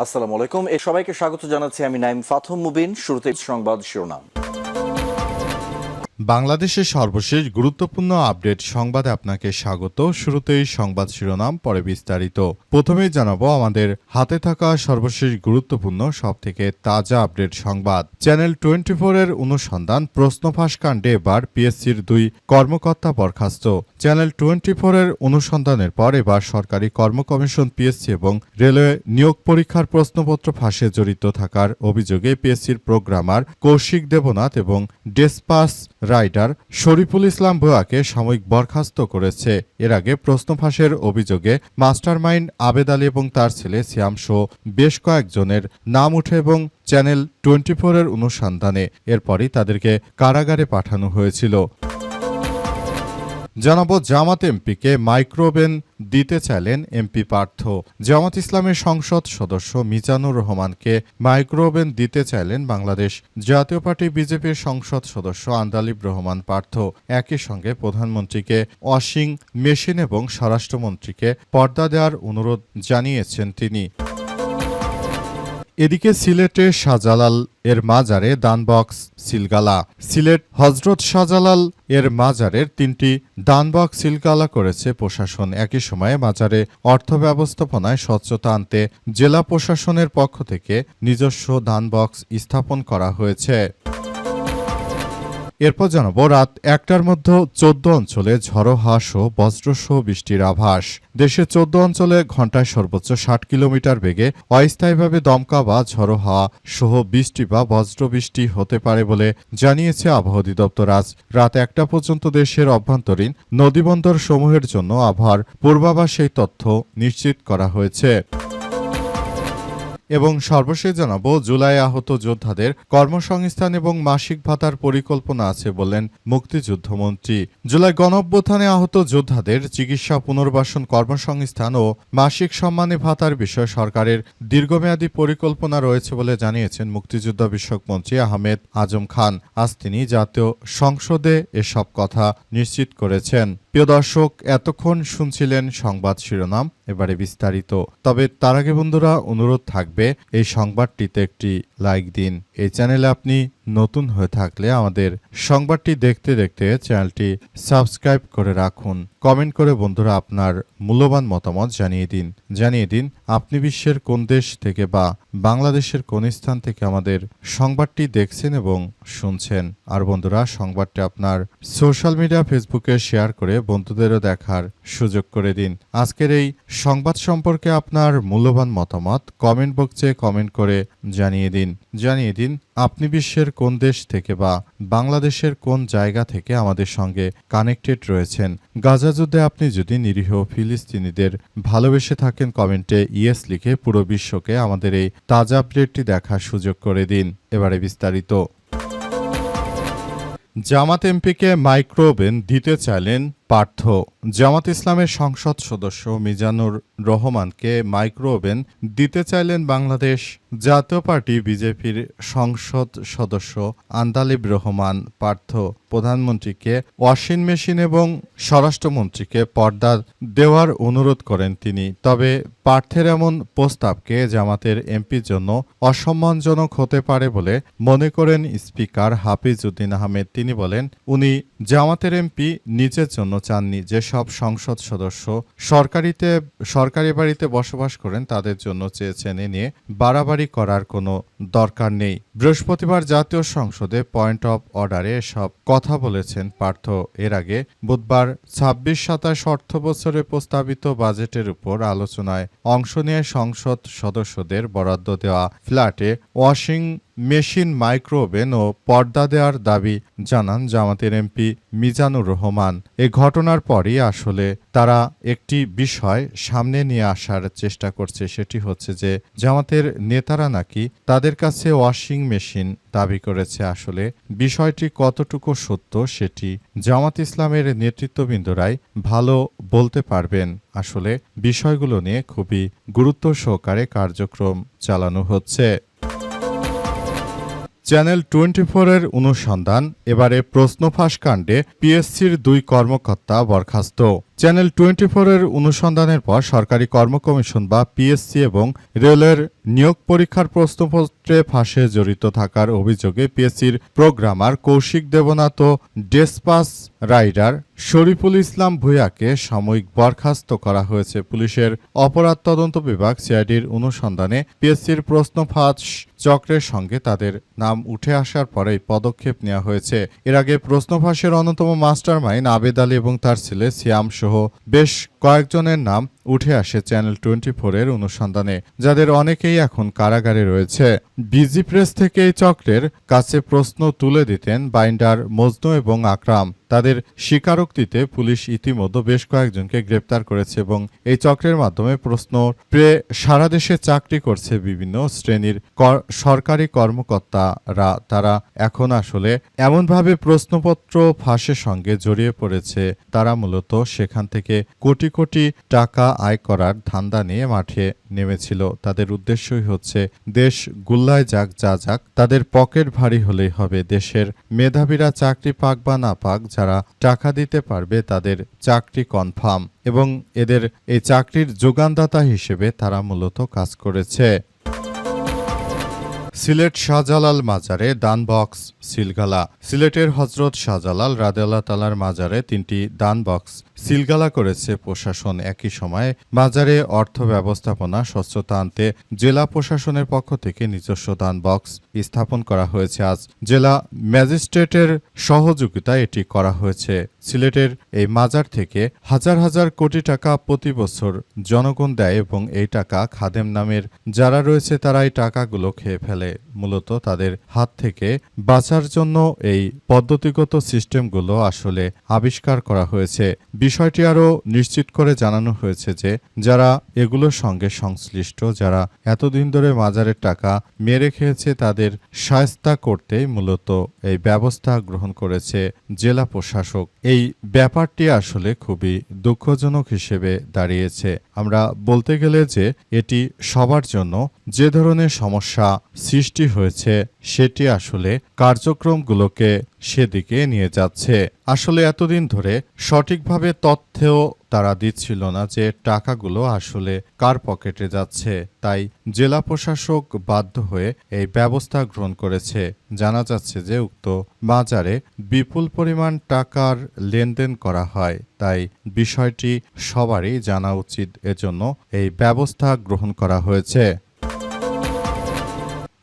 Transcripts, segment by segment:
আসসালামু আলাইকুম। সবাইকে স্বাগত জানাচ্ছি আমি নাইম ফাথম মুবিন। শুরুতে সংবাদ শিরোনাম। বাংলাদেশের সর্বশেষ গুরুত্বপূর্ণ আপডেট সংবাদে আপনাকে স্বাগত। শুরুতেই সংবাদ শিরোনাম, পরে বিস্তারিত। প্রথমেই জানাবো আমাদের হাতে থাকা সর্বশেষ গুরুত্বপূর্ণ সবথেকে তাজা আপডেট সংবাদ। চ্যানেল 24 এর অনুসন্ধান প্রশ্নফাঁস কাণ্ডে এবার পিএসসির 2 কর্মকর্তা বরখাস্ত। চ্যানেল 24 এর অনুসন্ধানের পর এবার সরকারি কর্ম কমিশন পিএসসি এবং রেলওয়ে নিয়োগ পরীক্ষার প্রশ্নপত্র ফাঁসে জড়িত থাকার অভিযোগে পিএসসির প্রোগ্রামার কৌশিক দেবনাথ এবং ডেসপাস রাইডার শরীফুল ইসলাম ভুঁইয়াকে সাময়িক বরখাস্ত করেছে। এর আগে প্রশ্ন ফাঁসের অভিযোগে মাস্টারমাইন্ড আবেদ আলী এবং তার ছেলে সিয়াম সহ বেশ কয়েকজনের নাম উঠে এবং চ্যানেল 24 এর অনুসন্ধানে এরপরই তাদেরকে কারাগারে পাঠানো হয়েছিল। জানাবো জামাত এমপিকে মাইক্রোওভেন দিতে চাইলেন এমপি পার্থ। জামাত ইসলামের সংসদ সদস্য মিজানুর রহমানকে মাইক্রোওভেন দিতে চাইলেন বাংলাদেশ জাতীয় পার্টি বিজেপির সংসদ সদস্য আন্দালিব রহমান পার্থ। একই সঙ্গে প্রধানমন্ত্রীকে ওয়াশিং মেশিন এবং স্বরাষ্ট্রমন্ত্রীকে পর্দা দেওয়ার অনুরোধ জানিয়েছেন তিনি। এদিকে সিলেটে শাহজালাল এর মাজারে দানবক্স সিলগালা। সিলেট হজরত শাহজালাল এর মাজারের 3টি দানবক্স সিলগালা করেছে প্রশাসন। একই সময়ে মাজারে অর্থ ব্যবস্থাপনায় স্বচ্ছতা আনতে জেলা প্রশাসনের পক্ষ থেকে নিজস্ব দানবক্স স্থাপন করা হয়েছে। এরপর জানাবো রাত 1টার মধ্যে 14 অঞ্চলে ঝড়ো হাওয়া সহ বজ্রসহ বৃষ্টির আভাস। দেশের 14 অঞ্চলে ঘণ্টায় সর্বোচ্চ 60 কিলোমিটার বেগে অস্থায়ীভাবে দমকা বা ঝড়ো হাওয়া সহ বৃষ্টি বা বজ্রবৃষ্টি হতে পারে বলে জানিয়েছে আবহাওয়া অধিদপ্তর। আজ রাত 1টা পর্যন্ত দেশের অভ্যন্তরীণ নদীবন্দর সমূহের জন্য আবহাওয়ার পূর্বাভাসে এই তথ্য নিশ্চিত করা হয়েছে। এবং সর্বশেষ জানাবো জুলাই আহত যোদ্ধাদের কর্মসংস্থান এবং মাসিক ভাতার পরিকল্পনা আছে বললেন মুক্তিযুদ্ধমন্ত্রী। জুলাই গণঅভ্যুত্থানে আহত যোদ্ধাদের চিকিৎসা, পুনর্বাসন, কর্মসংস্থান ও মাসিক সম্মানী ভাতার বিষয়ে সরকারের দীর্ঘমেয়াদী পরিকল্পনা রয়েছে বলে জানিয়েছেন মুক্তিযুদ্ধ বিষয়ক মন্ত্রী আহমেদ আজম খান। আজ তিনি জাতীয় সংসদে এসব কথা নিশ্চিত করেছেন। প্রিয় দর্শক, এতক্ষণ শুনছিলেন সংবাদ শিরোনাম, এবারে বিস্তারিত। তবে তার আগে বন্ধুরা অনুরোধ থাকবে এই সংবাদটিতে একটি লাইক দিন। এই চ্যানেলে আপনি নতুন হয়ে থাকলে আমাদের সংবাদটি দেখতে দেখতে চ্যানেলটি সাবস্ক্রাইব করে রাখুন। কমেন্ট করে বন্ধুরা আপনার মূল্যবান মতামত জানিয়ে দিন আপনি বিশ্বের কোন দেশ থেকে বা বাংলাদেশের কোন স্থান থেকে আমাদের সংবাদটি দেখছেন এবং শুনছেন। আর বন্ধুরা সংবাদটি আপনার সোশ্যাল মিডিয়া ফেসবুকে শেয়ার করে বন্ধুদেরও দেখার সুযোগ করে দিন। আজকের এই সংবাদ সম্পর্কে আপনার মূল্যবান মতামত কমেন্ট বক্সে কমেন্ট করে জানিয়ে দিন আপনি বিশ্বের কোন দেশ থেকে বা বাংলাদেশের কোন জায়গা থেকে আমাদের সঙ্গে কানেক্টেড রয়েছেন। গাজা যুদ্ধে আপনি যদি নিরীহ ফিলিস্তিনিদের ভালোবেসে থাকেন, কমেন্টে ইয়েস লিখে পুরো বিশ্বকে আমাদের এই তাজা আপডেটটি দেখার সুযোগ করে দিন। এবারে বিস্তারিত। জামাত এমপিকে মাইক্রোওভেন দিতে চাইলেন পার্থ। জামাত ইসলামের সংসদ সদস্য মিজানুর রহমানকে মাইক্রোওভেন দিতে চাইলেন বাংলাদেশ জাতীয় পার্টি বিজেপির সংসদ সদস্য আন্দালিব রহমান পার্থ। প্রধানমন্ত্রীকে ওয়াশিং মেশিন এবং স্বরাষ্ট্রমন্ত্রীকে পর্দা দেওয়ার অনুরোধ করেন তিনি। তবে পার্থের এমন প্রস্তাবকে জামাতের এমপির জন্য অসম্মানজনক হতে পারে বলে মনে করেন স্পিকার হাফিজ উদ্দিন আহমেদ। তিনি বলেন, উনি জামাতের এমপি নিজের জন্য চাননি। যেসব সংসদ সদস্য সরকারি বাড়িতে বসবাস করেন তাদের জন্য চেয়েছেন। এ নিয়ে বাড়াবাড়ি করার কোনো দরকার নেই। বৃহস্পতিবার জাতীয় সংসদে পয়েন্ট অফ অর্ডারে এসব কথা বলেছেন পার্থ। এর আগে বুধবার 26-27 অর্থ বছরে প্রস্তাবিত বাজেটের উপর আলোচনায় অংশ নিয়ে সংসদ সদস্যদের বরাদ্দ দেওয়া ফ্ল্যাটে ওয়াশিং মেশিন, মাইক্রোওভেন ও পর্দা দেওয়ার দাবি জানান জামাতের এমপি মিজানুর রহমান। এ ঘটনার পরই আসলে তারা একটি বিষয় সামনে নিয়ে আসার চেষ্টা করছে। সেটি হচ্ছে যে জামাতের নেতারা নাকি তাদের কাছে ওয়াশিং মেশিন দাবি করেছে। আসলে বিষয়টি কতটুকু সত্য সেটি জামাত ইসলামের নেতৃত্ববৃন্দরাই ভালো বলতে পারবেন। আসলে বিষয়গুলো নিয়ে খুবই গুরুত্ব সহকারে কার্যক্রম চালানো হচ্ছে। চ্যানেল 24 এর অনুসন্ধান, এবারে প্রশ্নফাঁস কাণ্ডে পিএসসির 2 কর্মকর্তা বরখাস্ত। চ্যানেল 24 এর অনুসন্ধানের পর সরকারি কর্ম কমিশন বা পিএসসি এবং রেলের নিয়োগ পরীক্ষার প্রশ্নপত্রে ফাঁসে জড়িত থাকার অভিযোগে পিএসসির প্রোগ্রামার কৌশিক দেবনাথ ও ডেসপাস রাইডার শরীফুল ইসলাম ভূঁইয়াকে সাময়িক বরখাস্ত করা হয়েছে। পুলিশের অপরাধ তদন্ত বিভাগ সিআইডির অনুসন্ধানে পিএসসির প্রশ্ন ফাঁস চক্রের সঙ্গে তাদের নাম উঠে আসার পরেই পদক্ষেপ নেওয়া হয়েছে। এর আগে প্রশ্ন ফাঁসের অন্যতম মাস্টারমাইন্ড আবেদ আলী এবং তার ছেলে সিয়াম সহ বেশ কয়েকজনের নাম উঠে আসে চ্যানেল 24 এর অনুসন্ধানে, যাদের অনেকেই এখন কারাগারে রয়েছে। বিজি প্রেস থেকে এই চক্রের কাছে প্রশ্ন তুলে দিতেন বাইন্ডার মজনু এবং আকরাম। তাদের স্বীকারোক্তিতে পুলিশ ইতিমধ্যে বেশ কয়েকজনকে গ্রেপ্তার করেছে এবং এই চক্রের মাধ্যমে প্রশ্ন সারা দেশে চাকরি করছে বিভিন্ন শ্রেণীর সরকারি কর্মকর্তারা। তারা এখন আসলে এমনভাবে প্রশ্নপত্র ফাঁসের সঙ্গে জড়িয়ে পড়েছে, তারা মূলত সেখান থেকে কোটি কোটি টাকা আয় করার ধান্দা নিয়ে মাঠে নেমেছিল। তাদের উদ্দেশ্যই হচ্ছে দেশ গুল্লায় যাক যা যাক, তাদের পকেট ভারী হলেই হবে। দেশের মেধাবীরা চাকরি পাক বা না পাক, যারা টাকা দিতে পারবে তাদের চাকরি কনফার্ম, এবং এদের এই চাকরির যোগানদাতা হিসেবে তারা মূলত কাজ করেছে। সিলেট শাহজালাল মাজারে দান বক্স সিলগালা। সিলেটের হজরত শাহজালাল রাদিয়াল্লাহু তাআলার মাজারে 3টি দান বক্স সিলগালা করেছে প্রশাসন। একই সময়ে মাজারে অর্থ ব্যবস্থাপনা স্বচ্ছতা আনতে জেলা প্রশাসনের পক্ষ থেকে নিজস্ব দান বক্স স্থাপন করা হয়েছে। আজ জেলা ম্যাজিস্ট্রেটের সহযোগিতায় এটি করা হয়েছে। সিলেটের এই মাজার থেকে হাজার হাজার কোটি টাকা প্রতি বছর জনগণ দেয় এবং এই টাকা খাদেম নামের যারা রয়েছে তারা এই টাকাগুলো খেয়ে ফেলে। মূলত তাদের হাত থেকে বাঁচার জন্য এই পদ্ধতিগত সিস্টেমগুলো আসলে আবিষ্কার করা হয়েছে। বিষয়টি আরও নিশ্চিত করে জানানো হয়েছে যে যারা এগুলোর সঙ্গে সংশ্লিষ্ট, যারা এতদিন ধরে মাজারের টাকা মেরে খেয়েছে, তাদের শায়েস্তা করতেই মূলত এই ব্যবস্থা গ্রহণ করেছে জেলা প্রশাসক। এই ব্যাপারটি আসলে খুবই দুঃখজনক হিসেবে দাঁড়িয়েছে। আমরা বলতে গেলে যে এটি সবার জন্য যে ধরনের সমস্যা সৃষ্টি হয়েছে সেটি আসলে কার্যক্রমগুলোকে সেদিকে নিয়ে যাচ্ছে। আসলে এতদিন ধরে সঠিকভাবে তথ্যও তারা দিচ্ছিল না যে টাকাগুলো আসলে কার পকেটে যাচ্ছে, তাই জেলা প্রশাসক বাধ্য হয়ে এই ব্যবস্থা গ্রহণ করেছে। জানা যাচ্ছে যে উক্ত বাজারে বিপুল পরিমাণ টাকার লেনদেন করা হয়, তাই বিষয়টি সবারই জানা উচিত। এজন্য এই ব্যবস্থা গ্রহণ করা হয়েছে।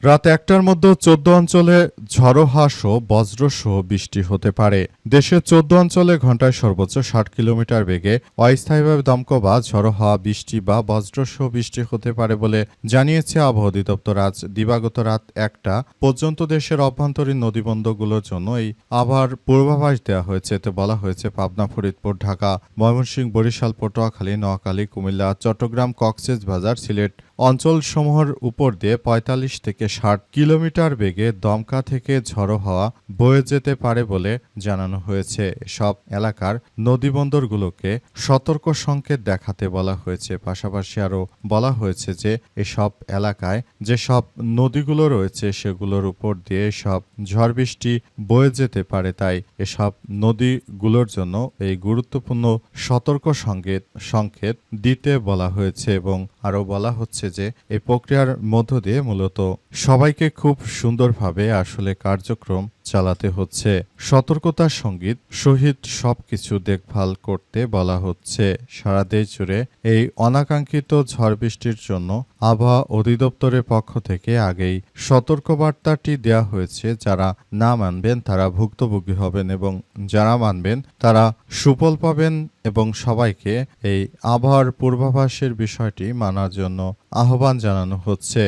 রাত 1টার মধ্যে 14 অঞ্চলে ঝড়ো হাওয়া ও বজ্রসহ বৃষ্টি হতে পারে। দেশের 14 অঞ্চলে ঘন্টায় সর্বোচ্চ 60 কিলোমিটার বেগে অস্থায়ীভাবে দমকা বা ঝড়ো হাওয়া, বৃষ্টি বা বজ্রসহ বৃষ্টি হতে পারে বলে জানিয়েছে আবহাওয়া অধিদপ্তর। আজ দিবাগত রাত 1টা পর্যন্ত দেশের অভ্যন্তরীণ নদীবন্দরগুলোর জন্য এই আবহাওয়ার পূর্বাভাস দেওয়া হয়েছে। এতে বলা হয়েছে পাবনা, ফরিদপুর, ঢাকা, ময়মনসিংহ, বরিশাল, পটুয়াখালী, নোয়াখালী, কুমিল্লা, চট্টগ্রাম, কক্সবাজার, সিলেট অঞ্চলসমূহের উপর দিয়ে 45 থেকে 60 কিলোমিটার বেগে দমকা থেকে ঝড়ো হাওয়া বয়ে যেতে পারে বলে জানানো হয়েছে। সব এলাকার নদীবন্দরগুলোকে সতর্ক সংকেত দেখাতে বলা হয়েছে। পাশাপাশি আরও বলা হয়েছে যে এসব এলাকায় যেসব নদীগুলো রয়েছে সেগুলোর উপর দিয়ে সব ঝড় বৃষ্টি বয়ে যেতে পারে, তাই এসব নদীগুলোর জন্য এই গুরুত্বপূর্ণ সতর্ক সংকেত দিতে বলা হয়েছে। এবং আরও বলা হচ্ছে যে এই প্রক্রিয়ার মধ্য দিয়ে মূলত সবাইকে খুব সুন্দরভাবে আসলে কার্যক্রম চালাতে হচ্ছে। সতর্কতার সহিত সবকিছু দেখভাল করতে বলা হচ্ছে। সারা দেশ জুড়ে এই অনাকাঙ্ক্ষিত ঝড় বৃষ্টির জন্য আবহাওয়া অধিদপ্তরের পক্ষ থেকে আগেই সতর্কবার্তাটি দেওয়া হয়েছে। যারা না মানবেন তারা ভুক্তভোগী হবেন এবং যারা মানবেন তারা সুফল পাবেন, এবং সবাইকে এই আবহাওয়ার পূর্বাভাসের বিষয়টি মানার জন্য আহ্বান জানানো হচ্ছে।